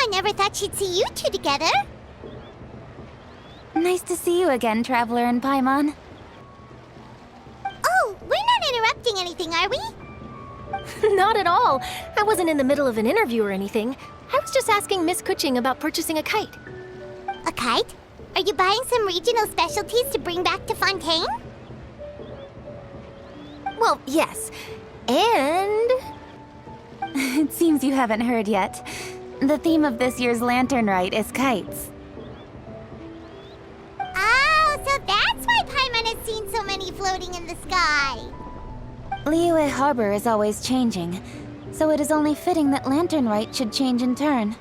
I never thought she'd see you two together. Nice to see you again, Traveler and Paimon. Oh, we're not interrupting anything, are we? Not at all. I wasn't in the middle of an interview or anything. I was just asking Miss Kuching about purchasing a kite. A kite? Are you buying some regional specialties to bring back to Fontaine? Well, yes. And... It seems you haven't heard yet. The theme of this year's Lantern Rite is kites. Oh, so that's why Paimon has seen so many floating in the sky. Liyue Harbor is always changing, so it is only fitting that Lantern Rite should change in turn.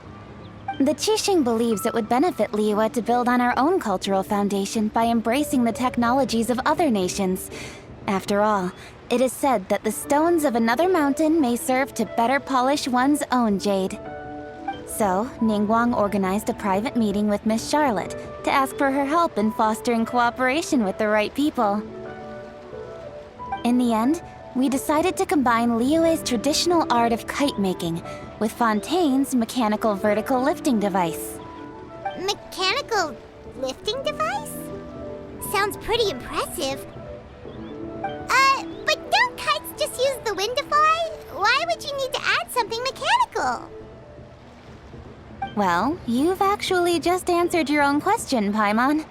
The Qixing believes it would benefit Liyue to build on our own cultural foundation by embracing the technologies of other nations. After all, it is said that the stones of another mountain may serve to better polish one's own jade. So, Ningguang organized a private meeting with Miss Charlotte to ask for her help in fostering cooperation with the right people. In the end, we decided to combine Liyue's traditional art of kite making with Fontaine's mechanical vertical lifting device. Mechanical lifting device? Sounds pretty impressive. But don't kites just use the wind to fly? Why would you need to add something mechanical? Well, you've actually just answered your own question, Paimon.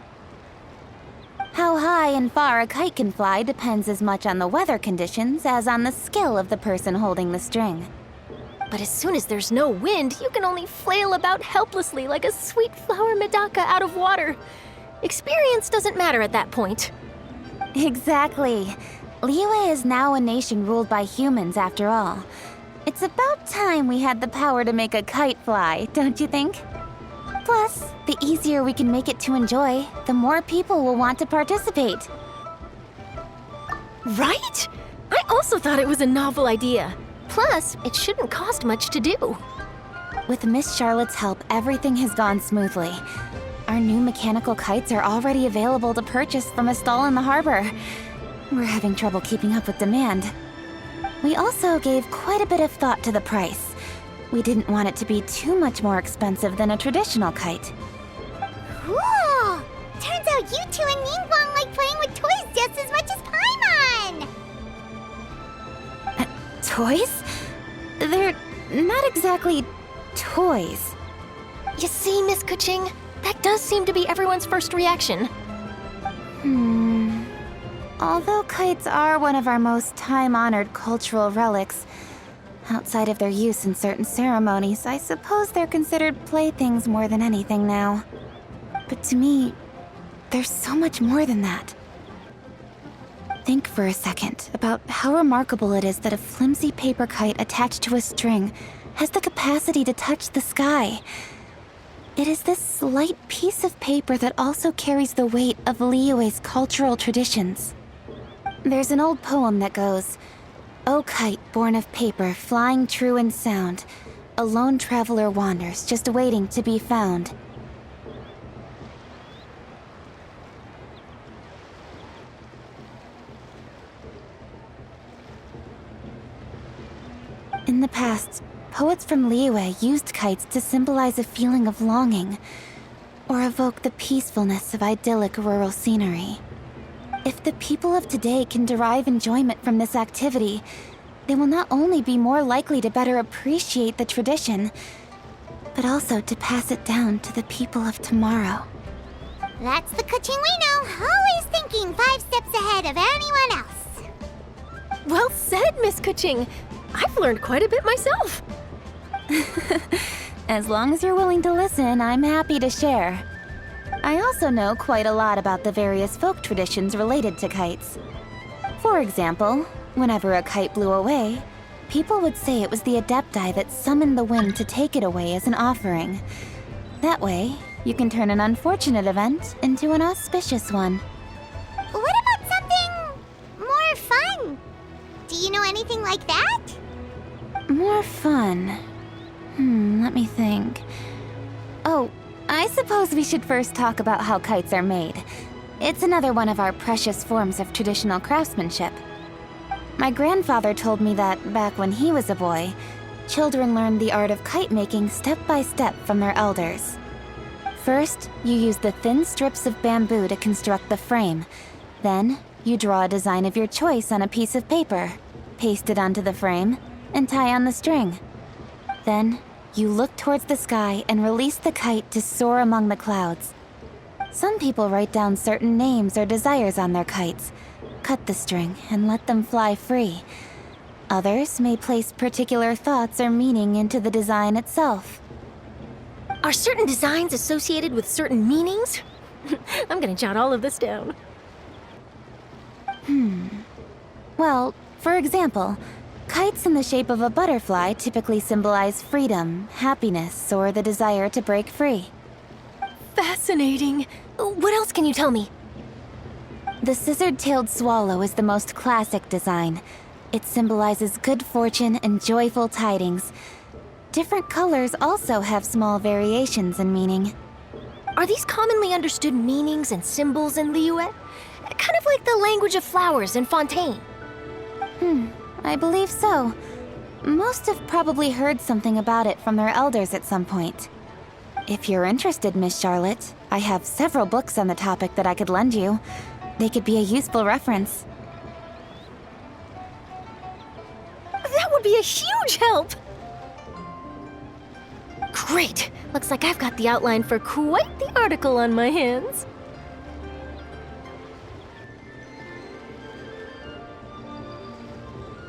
How high and far a kite can fly depends as much on the weather conditions as on the skill of the person holding the string. But as soon as there's no wind, you can only flail about helplessly like a sweet flower medaka out of water. Experience doesn't matter at that point. Exactly. Liyue is now a nation ruled by humans, after all. It's about time we had the power to make a kite fly, don't you think? Plus, the easier we can make it to enjoy, the more people will want to participate. Right? I also thought it was a novel idea. Plus, it shouldn't cost much to do. With Miss Charlotte's help, everything has gone smoothly. Our new mechanical kites are already available to purchase from a stall in the harbor. We're having trouble keeping up with demand. We also gave quite a bit of thought to the price. We didn't want it to be too much more expensive than a traditional kite. Cool! Turns out you two and Ningguang like playing with toys just as much as Paimon! Toys? They're not exactly toys. You see, Miss Kuching? That does seem to be everyone's first reaction. Although kites are one of our most time-honored cultural relics, outside of their use in certain ceremonies, I suppose they're considered playthings more than anything now. But to me, there's so much more than that. Think for a second about how remarkable it is that a flimsy paper kite attached to a string has the capacity to touch the sky. It is this light piece of paper that also carries the weight of Liyue's cultural traditions. There's an old poem that goes, "O kite born of paper, flying true and sound, a lone traveler wanders, just waiting to be found." In the past, poets from Liyue used kites to symbolize a feeling of longing, or evoke the peacefulness of idyllic rural scenery. If the people of today can derive enjoyment from this activity, they will not only be more likely to better appreciate the tradition, but also to pass it down to the people of tomorrow. That's the Kuching we know, always thinking 5 steps ahead of anyone else. Well said, Miss Kuching. I've learned quite a bit myself. As long as you're willing to listen, I'm happy to share. I also know quite a lot about the various folk traditions related to kites. For example, whenever a kite blew away, people would say it was the Adepti that summoned the wind to take it away as an offering. That way, you can turn an unfortunate event into an auspicious one. What about something more fun? Do you know anything like that? More fun. Let me think. Oh, I suppose we should first talk about how kites are made. It's another one of our precious forms of traditional craftsmanship. My grandfather told me that, back when he was a boy, children learn the art of kite making step by step from their elders. First, you use the thin strips of bamboo to construct the frame. Then, you draw a design of your choice on a piece of paper, paste it onto the frame, and tie on the string. Then, you look towards the sky and release the kite to soar among the clouds. Some people write down certain names or desires on their kites, cut the string, and let them fly free. Others may place particular thoughts or meaning into the design itself. Are certain designs associated with certain meanings? I'm gonna jot all of this down. Well, for example, kites in the shape of a butterfly typically symbolize freedom, happiness, or the desire to break free. Fascinating. What else can you tell me? The scissor-tailed swallow is the most classic design. It symbolizes good fortune and joyful tidings. Different colors also have small variations in meaning. Are these commonly understood meanings and symbols in Liyue? Kind of like the language of flowers in Fontaine. I believe so. Most have probably heard something about it from their elders at some point. If you're interested, Miss Charlotte, I have several books on the topic that I could lend you. They could be a useful reference. That would be a huge help! Great! Looks like I've got the outline for quite the article on my hands.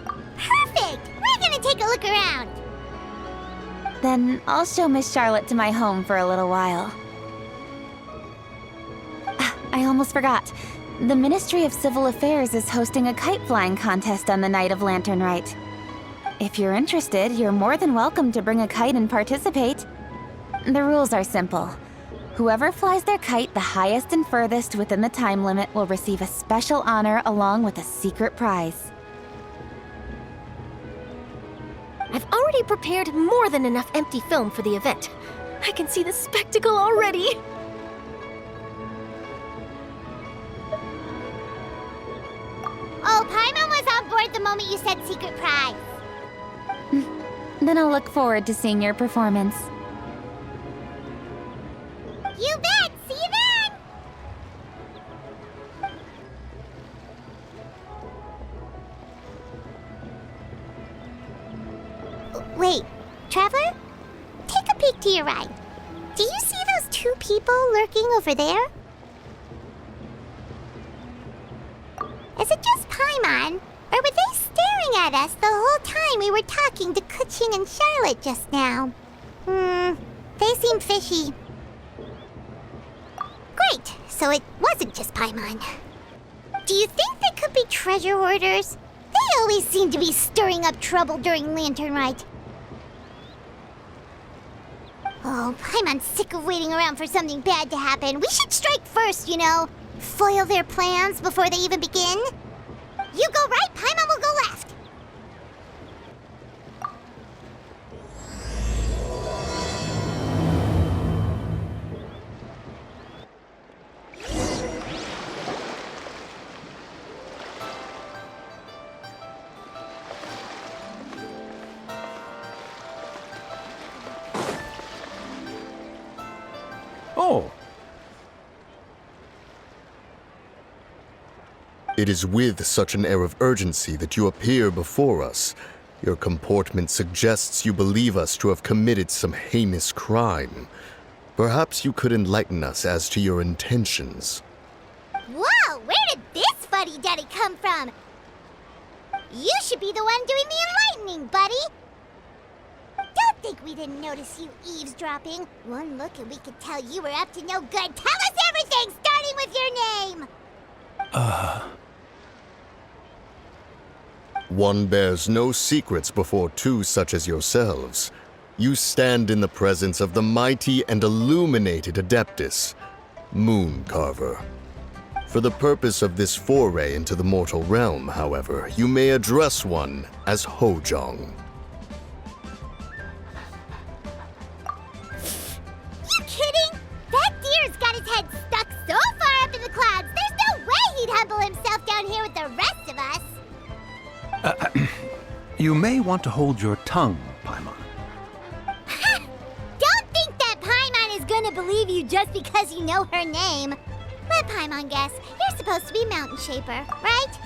Perfect! We're gonna take a look around. Then I'll show Miss Charlotte to my home for a little while. I almost forgot. The Ministry of Civil Affairs is hosting a kite flying contest on the night of Lantern Rite. If you're interested, you're more than welcome to bring a kite and participate. The rules are simple. Whoever flies their kite the highest and furthest within the time limit will receive a special honor along with a secret prize. I've already prepared more than enough empty film for the event. I can see the spectacle already. Oh, Paimon was on board the moment you said secret prize. Then I'll look forward to seeing your performance. You bet! See you then! Wait, Traveler? Take a peek to your right. Do you see those two people lurking over there? Is it just Paimon? Or were they staring at us the whole time we were talking to Kuchin and Charlotte just now? They seem fishy. Great, so it wasn't just Paimon. Do you think they could be treasure hoarders? They always seem to be stirring up trouble during Lantern Rite. Oh, Paimon's sick of waiting around for something bad to happen. We should strike first, you know. Foil their plans before they even begin. You go right, Paimon will go left. Oh. It is with such an air of urgency that you appear before us. Your comportment suggests you believe us to have committed some heinous crime. Perhaps you could enlighten us as to your intentions. Whoa, where did this fuddy-duddy come from? You should be the one doing the enlightening, buddy. Don't think we didn't notice you eavesdropping. One look and we could tell you were up to no good. Tell us everything, starting with your name. One bears no secrets before two such as yourselves. You stand in the presence of the mighty and illuminated Adeptus, Moon Carver. For the purpose of this foray into the mortal realm, however, you may address one as Hojong. You kidding? That deer's got his head stuck so far up in the clouds, there's no way he'd humble himself down here with the rest of us. You may want to hold your tongue, Paimon. you just because you know her name. Let Paimon guess. You're supposed to be Mountain Shaper, right?